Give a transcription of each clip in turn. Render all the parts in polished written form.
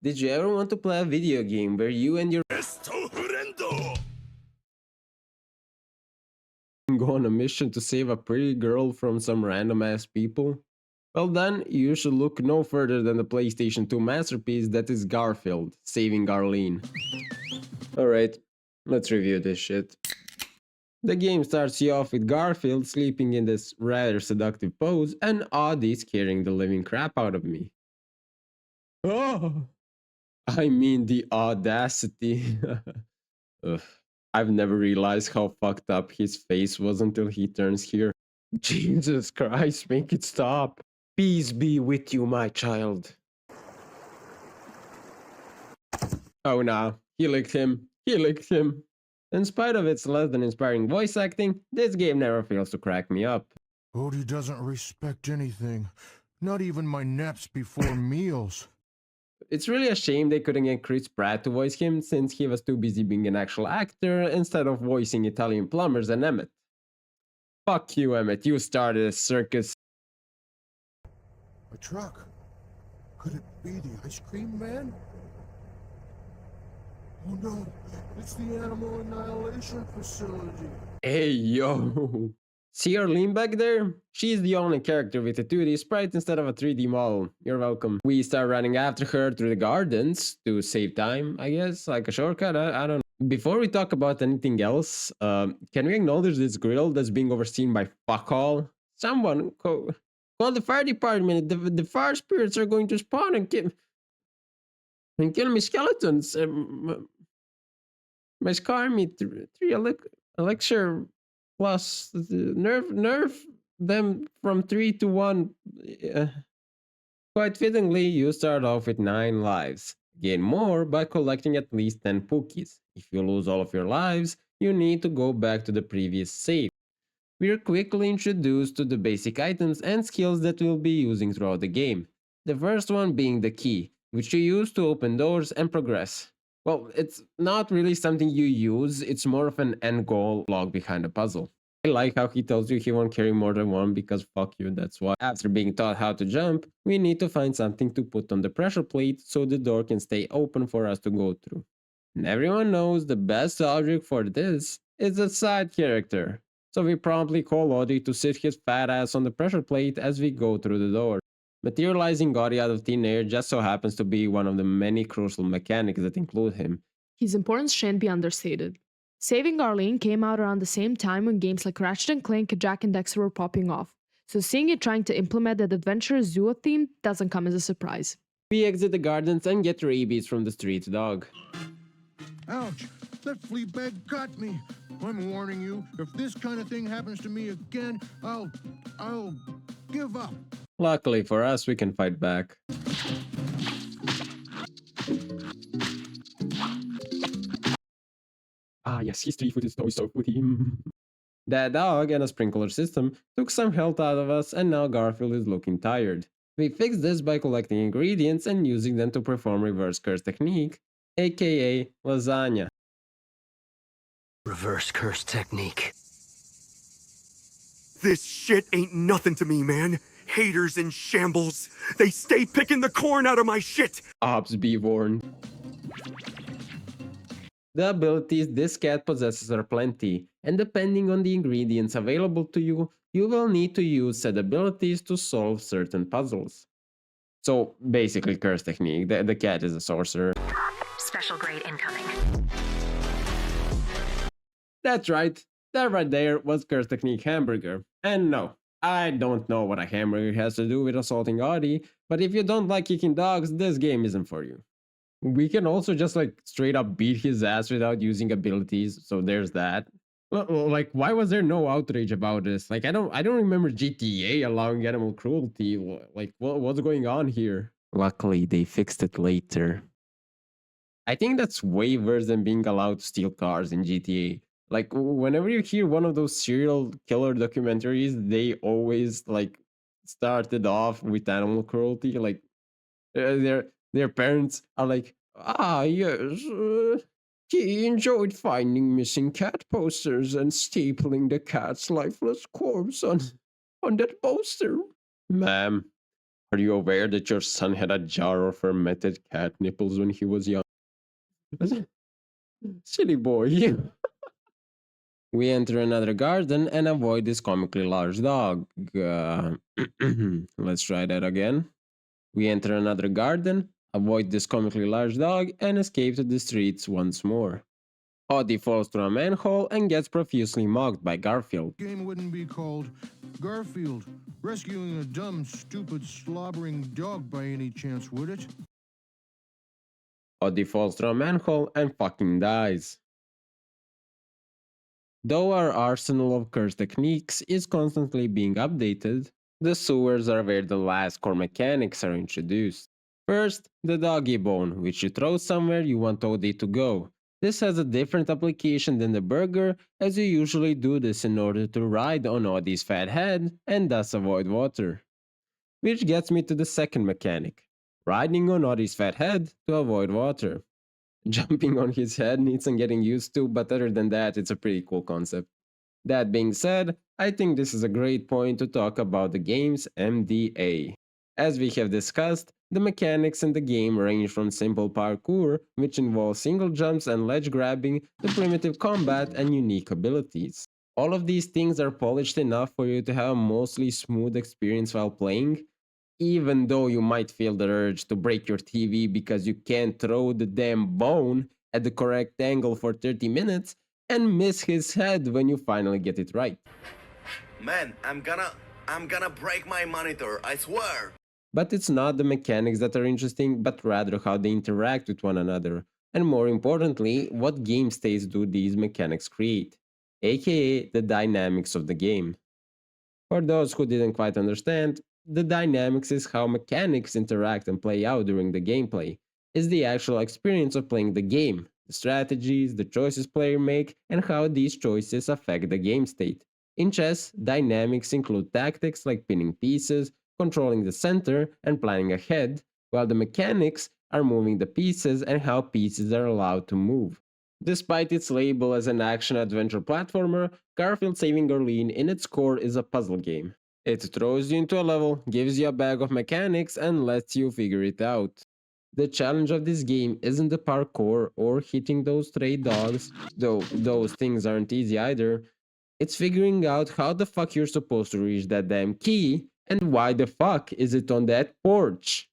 Did you ever want to play a video game where you and your go on a mission to save a pretty girl from some random ass people? Well then, you should look no further than the PlayStation 2 masterpiece that is Garfield, saving Arlene. Alright, let's review this shit. The game starts you off with Garfield sleeping in this rather seductive pose and Odie scaring the living crap out of me. Oh! I mean the audacity. Ugh. I've never realized how fucked up his face was until he turns here. Jesus Christ, make it stop. Peace be with you, my child. Oh no, he licked him. He licked him. In spite of its less than inspiring voice acting, this game never fails to crack me up. Odie doesn't respect anything. Not even my naps before meals. It's really a shame they couldn't get Chris Pratt to voice him since he was too busy being an actual actor instead of voicing Italian plumbers and Emmett. Fuck you, Emmett, you started a circus. A truck? Could it be the ice cream man? Oh no, it's the animal annihilation facility. Hey yo! See Arlene back there? She's the only character with a 2D sprite instead of a 3D model. You're welcome. We start running after her through the gardens to save time, I guess, like a shortcut, I don't know. Before we talk about anything else, can we acknowledge this grill that's being overseen by fuck all? Someone call the fire department. The fire spirits are going to spawn and kill me skeletons. My scar me 3 elixir plus nerf them from 3 to 1. Quite fittingly, you start off with 9 lives. Gain more by collecting at least 10 Pookies. If you lose all of your lives, you need to go back to the previous save. We are quickly introduced to the basic items and skills that we'll be using throughout the game. The first one being the key, which you use to open doors and progress. Well, it's not really something you use, it's more of an end goal log behind a puzzle. I like how he tells you he won't carry more than one because fuck you, that's why. After being taught how to jump, we need to find something to put on the pressure plate so the door can stay open for us to go through. And everyone knows the best object for this is a side character. So we promptly call Odie to sit his fat ass on the pressure plate as we go through the door. Materializing Odie out of thin air just so happens to be one of the many crucial mechanics that include him. His importance shan't be understated. Saving Arlene came out around the same time when games like Ratchet & Clank, Jak and Daxter were popping off, so seeing it trying to implement that adventurous zoo theme doesn't come as a surprise. We exit the gardens and get rabies from the street dog. Ouch! That flea bag got me! I'm warning you, if this kind of thing happens to me again, I'll give up. Luckily for us, we can fight back. Ah yes, his 3-footed toy stuck with him. That dog and a sprinkler system took some health out of us and now Garfield is looking tired. We fixed this by collecting ingredients and using them to perform reverse curse technique, aka lasagna. Reverse curse technique. This shit ain't nothing to me, man. Haters in shambles. They stay picking the corn out of my shit. Ops be warned. The abilities this cat possesses are plenty, and depending on the ingredients available to you, you will need to use said abilities to solve certain puzzles. So basically curse technique, the cat is a sorcerer. Special grade incoming. That's right, that right there was curse technique hamburger. And no, I don't know what a hamburger has to do with assaulting Odie, but if you don't like kicking dogs, this game isn't for you. We can also just like straight up beat his ass without using abilities, so there's that. Like, why was there no outrage about this? Like, I don't remember GTA allowing animal cruelty. Like, what's going on here? Luckily, they fixed it later. I think that's way worse than being allowed to steal cars in GTA. Like, whenever you hear one of those serial killer documentaries, they always like started off with animal cruelty. Like, their parents are like, ah, yes, he enjoyed finding missing cat posters and stapling the cat's lifeless corpse on that poster. Ma'am, Are you aware that your son had a jar of fermented cat nipples when he was young? Silly boy. We enter another garden and avoid this comically large dog. Let's try that again. We enter another garden, avoid this comically large dog, and escape to the streets once more. Odie falls through a manhole and gets profusely mocked by Garfield. Game wouldn't be called Garfield rescuing a dumb, stupid, slobbering dog by any chance, would it? Odie falls through a manhole and fucking dies. Though our arsenal of curse techniques is constantly being updated, the sewers are where the last core mechanics are introduced. First, the doggy bone, which you throw somewhere you want Odie to go. This has a different application than the burger, as you usually do this in order to ride on Odie's fat head and thus avoid water. Which gets me to the second mechanic, riding on Odie's fat head to avoid water. Jumping on his head needs some getting used to, but other than that, it's a pretty cool concept. That being said, I think this is a great point to talk about the game's MDA. As we have discussed, the mechanics in the game range from simple parkour, which involves single jumps and ledge grabbing, to primitive combat and unique abilities. All of these things are polished enough for you to have a mostly smooth experience while playing, even though you might feel the urge to break your TV because you can't throw the damn bone at the correct angle for 30 minutes and miss his head when you finally get it right. Man, I'm gonna break my monitor, I swear. But it's not the mechanics that are interesting, but rather how they interact with one another, and more importantly, what game states do these mechanics create, aka the dynamics of the game. For those who didn't quite understand, the dynamics is how mechanics interact and play out during the gameplay. It's the actual experience of playing the game, the strategies, the choices players make, and how these choices affect the game state. In chess, dynamics include tactics like pinning pieces, controlling the center, and planning ahead, while the mechanics are moving the pieces and how pieces are allowed to move. Despite its label as an action-adventure platformer, Garfield Saving Arlene in its core is a puzzle game. It throws you into a level, gives you a bag of mechanics, and lets you figure it out. The challenge of this game isn't the parkour or hitting those stray dogs, though those things aren't easy either. It's figuring out how the fuck you're supposed to reach that damn key, and why the fuck is it on that porch?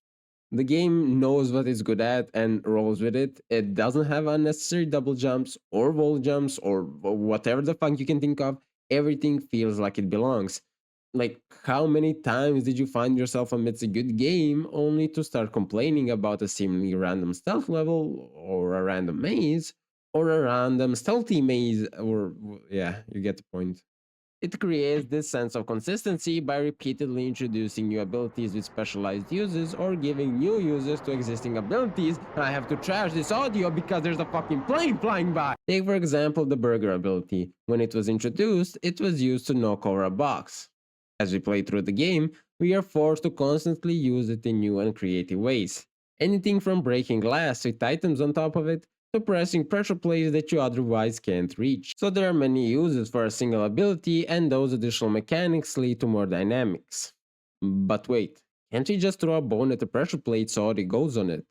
The game knows what it's good at and rolls with it. It doesn't have unnecessary double jumps or wall jumps or whatever the fuck you can think of. Everything feels like it belongs. Like, how many times did you find yourself amidst a good game only to start complaining about a seemingly random stealth level, or a random maze, or a random stealthy maze, or yeah, you get the point. It creates this sense of consistency by repeatedly introducing new abilities with specialized uses or giving new uses to existing abilities. And I have to trash this audio because there's a fucking plane flying by. Take for example the burger ability. When it was introduced, it was used to knock over a box. As we play through the game, we are forced to constantly use it in new and creative ways. Anything from breaking glass with items on top of it, to pressing pressure plates that you otherwise can't reach. So there are many uses for a single ability, and those additional mechanics lead to more dynamics. But wait, can't you just throw a bone at the pressure plate so it goes on it?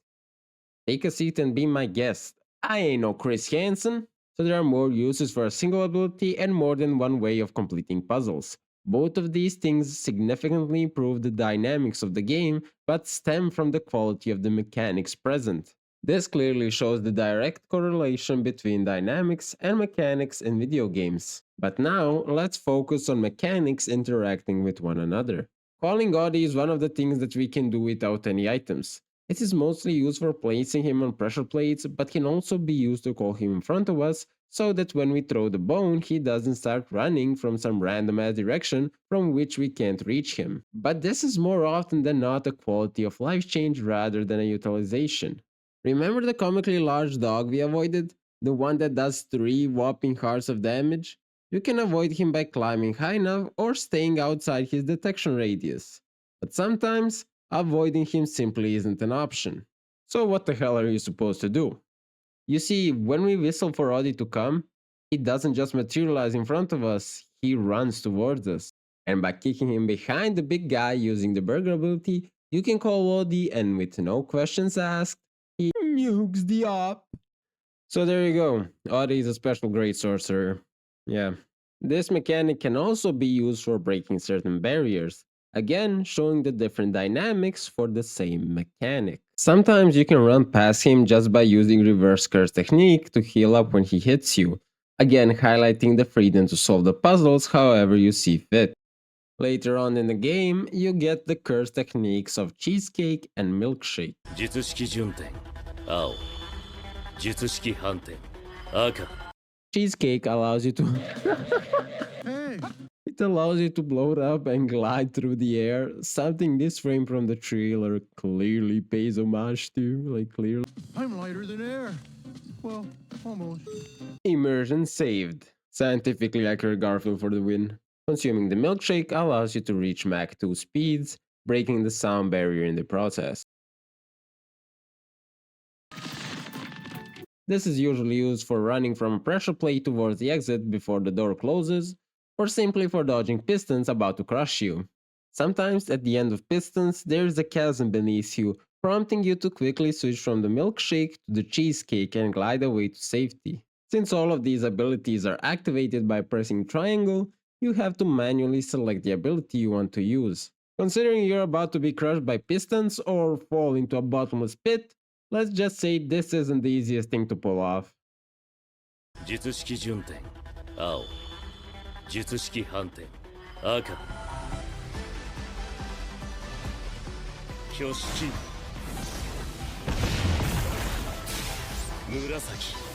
Take a seat and be my guest. I ain't no Chris Hansen. So there are more uses for a single ability and more than one way of completing puzzles. Both of these things significantly improve the dynamics of the game, but stem from the quality of the mechanics present. This clearly shows the direct correlation between dynamics and mechanics in video games. But now, let's focus on mechanics interacting with one another. Calling Odie is one of the things that we can do without any items. It is mostly used for placing him on pressure plates, but can also be used to call him in front of us, so that when we throw the bone, he doesn't start running from some random ass direction from which we can't reach him. But this is more often than not a quality of life change rather than a utilization. Remember the comically large dog we avoided? The one that does 3 whopping hearts of damage? You can avoid him by climbing high enough or staying outside his detection radius. But sometimes, avoiding him simply isn't an option. So what the hell are you supposed to do? You see, when we whistle for Odie to come, he doesn't just materialize in front of us, he runs towards us. And by kicking him behind the big guy using the burger ability, You can call Odie and with no questions asked, he nukes the op. So there you go. Odie is a special grade sorcerer. Yeah. This mechanic can also be used for breaking certain barriers, again showing the different dynamics for the same mechanic. Sometimes you can run past him just by using reverse curse technique to heal up when he hits you, again highlighting the freedom to solve the puzzles however you see fit. Later on in the game, you get the curse techniques of Cheesecake and Milkshake. 術式順転青術式反転赤 Cheesecake allows you to Hey, it allows you to blow up and glide through the air, something this frame from the trailer clearly pays homage to, like clearly. I'm lighter than air. Well, almost. Immersion saved. Scientifically accurate Garfield for the win. Consuming the milkshake allows you to reach Mach 2 speeds, breaking the sound barrier in the process. This is usually used for running from a pressure plate towards the exit before the door closes, or simply for dodging pistons about to crush you. Sometimes at the end of pistons, there is a chasm beneath you, prompting you to quickly switch from the milkshake to the cheesecake and glide away to safety. Since all of these abilities are activated by pressing triangle, you have to manually select the ability you want to use. Considering you're about to be crushed by pistons or fall into a bottomless pit, let's just say this isn't the easiest thing to pull off. 術式順転青術式反転赤挙式紫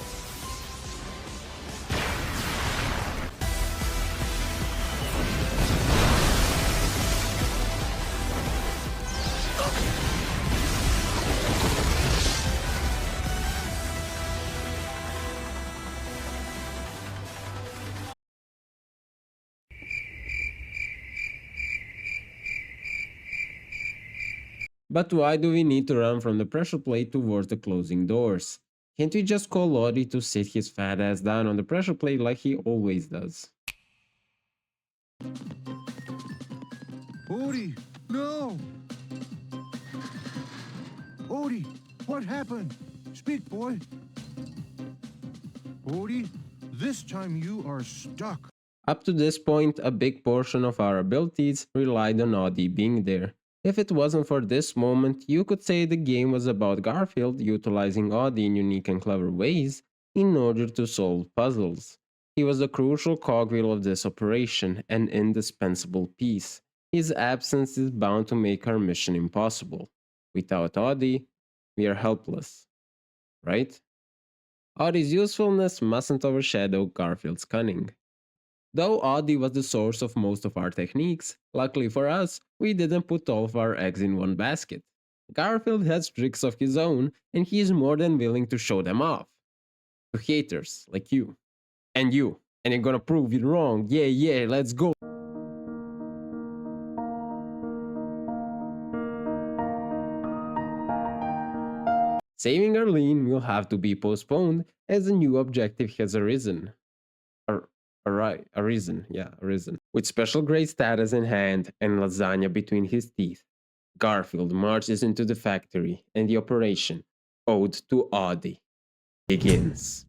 But why do we need to run from the pressure plate towards the closing doors? Can't we just call Odie to sit his fat ass down on the pressure plate like he always does? Odie, no! Odie, what happened? Speak, boy. Odie, this time you are stuck. Up to this point, a big portion of our abilities relied on Odie being there. If it wasn't for this moment, you could say the game was about Garfield utilizing Odie in unique and clever ways in order to solve puzzles. He was a crucial cogwheel of this operation, an indispensable piece. His absence is bound to make our mission impossible. Without Odie, we are helpless. Right? Odie's usefulness mustn't overshadow Garfield's cunning. Though Odie was the source of most of our techniques, luckily for us, we didn't put all of our eggs in one basket. Garfield has tricks of his own, and he is more than willing to show them off. To haters like you. And you. And you're gonna prove it wrong. Yeah, let's go. Saving Arlene will have to be postponed as a new objective has arisen. Arisen. With special grade status in hand and lasagna between his teeth, Garfield marches into the factory and the operation, Ode to Odie, begins.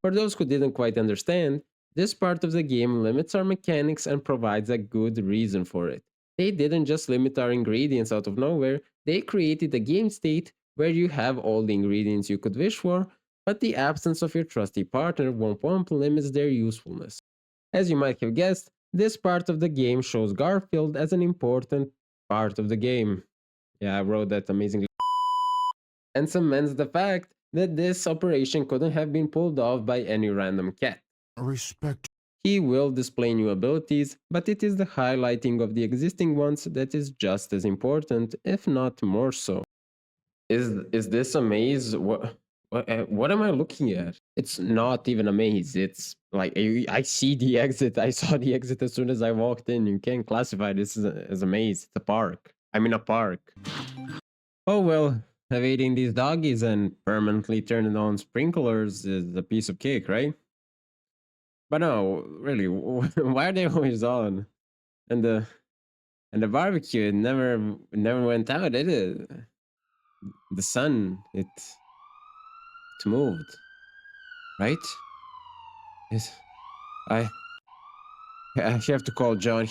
For those who didn't quite understand, this part of the game limits our mechanics and provides a good reason for it. They didn't just limit our ingredients out of nowhere, they created a game state where you have all the ingredients you could wish for, but the absence of your trusty partner Womp Womp limits their usefulness. As you might have guessed, this part of the game shows Garfield as an important part of the game. Yeah, I wrote that amazingly. And cements the fact that this operation couldn't have been pulled off by any random cat. Respect. He will display new abilities, but it is the highlighting of the existing ones that is just as important, if not more so. Is this a maze? What am I looking at? It's not even a maze. It's like I see the exit. I saw the exit as soon as I walked in. You can't classify this as a maze. It's a park. I'm in a park. Oh well, Evading these doggies and permanently turning on sprinklers is a piece of cake, right? But no, really, why are they always on? And the barbecue it never went out, did it? The sun it moved, right? It, I I have to call John.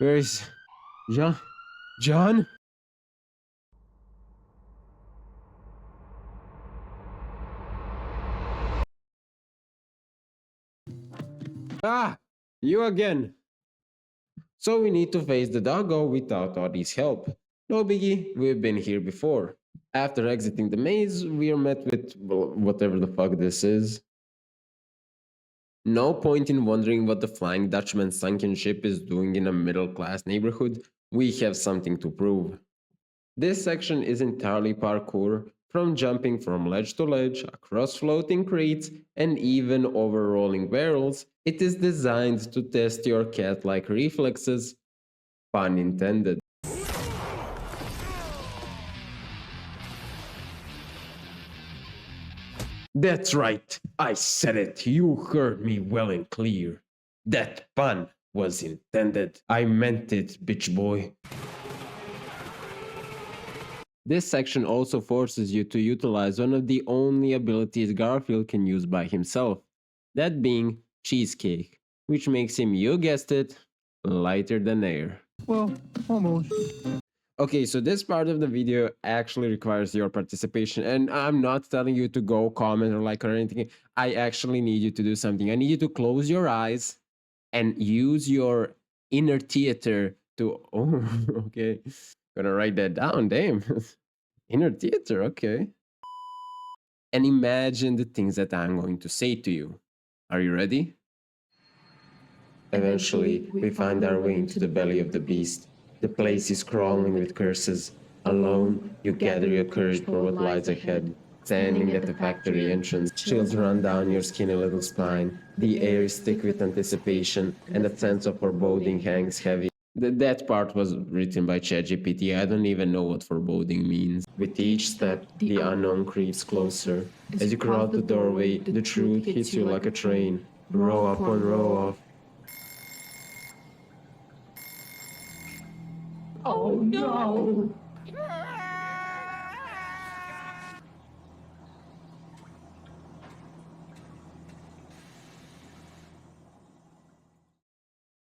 Where is John? John? Ah, you again. So we need to face the doggo without Odie's help. No biggie, we've been here before. After exiting the maze, we are met with well, whatever the fuck this is. No point in wondering what the Flying Dutchman's sunken ship is doing in a middle class neighborhood. We have something to prove. This section is entirely parkour, from jumping from ledge to ledge, across floating crates, and even over rolling barrels. It is designed to test your cat like reflexes, pun intended. That's right, I said it. You heard me well and clear. That pun was intended. I meant it, bitch boy. This section also forces you to utilize one of the only abilities Garfield can use by himself, that being Cheesecake, which makes him, you guessed it, lighter than air. Well, almost. Okay, so this part of the video actually requires your participation, and I'm not telling you to go comment or like or anything. I actually need you to do something. I need you to close your eyes and use your inner theater to. Oh, okay. Gonna write that down, damn. Inner theater, okay. And imagine the things that I'm going to say to you. Are you ready? Eventually, we find our way into the belly of the beast. The place is crawling with curses. Alone, you gather your courage for what lies ahead. Standing at the factory entrance, chills run down your skinny little spine. The air is thick with anticipation, and a sense of foreboding hangs heavy. That part was written by ChatGPT. I don't even know what foreboding means. With each step, the unknown creeps closer. As you cross the doorway, the truth hits you like a train. Row upon row of. Oh no!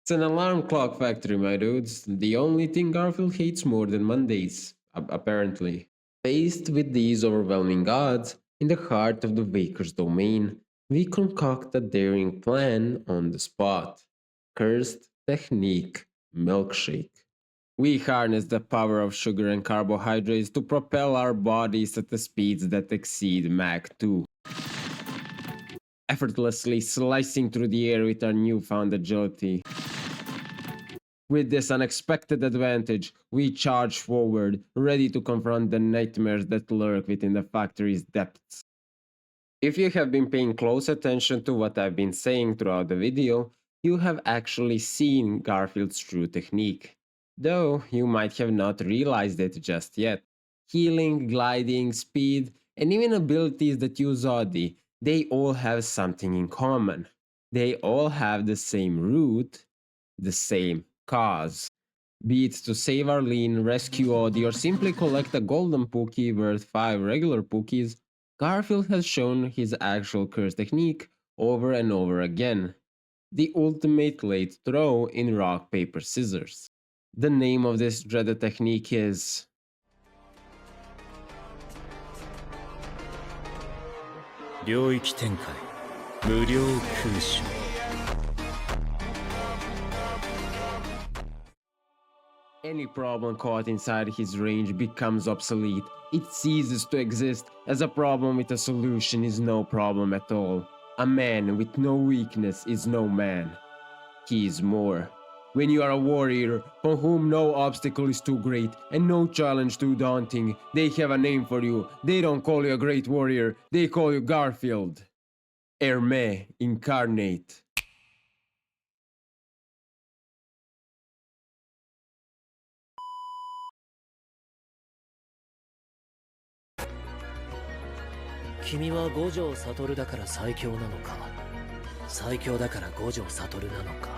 It's an alarm clock factory, my dudes. The only thing Garfield hates more than Mondays, apparently. Faced with these overwhelming odds, in the heart of the Baker's domain, we concoct a daring plan on the spot. Cursed Technique Milkshake. We harness the power of sugar and carbohydrates to propel our bodies at the speeds that exceed Mach 2, effortlessly slicing through the air with our newfound agility. With this unexpected advantage, we charge forward, ready to confront the nightmares that lurk within the factory's depths. If you have been paying close attention to what I've been saying throughout the video, you have actually seen Garfield's true technique, though you might have not realized it just yet. Healing, gliding, speed, and even abilities that use Odie, they all have something in common. They all have the same root, the same cause. Be it to save Arlene, rescue Odie, or simply collect a golden Pookie worth 5 regular Pookies, Garfield has shown his actual curse technique over and over again. The ultimate late throw in rock, paper, scissors. The name of this dreaded technique is 領域展開無料空襲 Any problem caught inside his range becomes obsolete. It ceases to exist, as a problem with a solution is no problem at all. A man with no weakness is no man. He is more. When you are a warrior for whom no obstacle is too great and no challenge too daunting, they have a name for you. They don't call you a great warrior, they call you Garfield. Hermé incarnate. 君は五条悟だから最強なのか、最強だから五条悟なのか。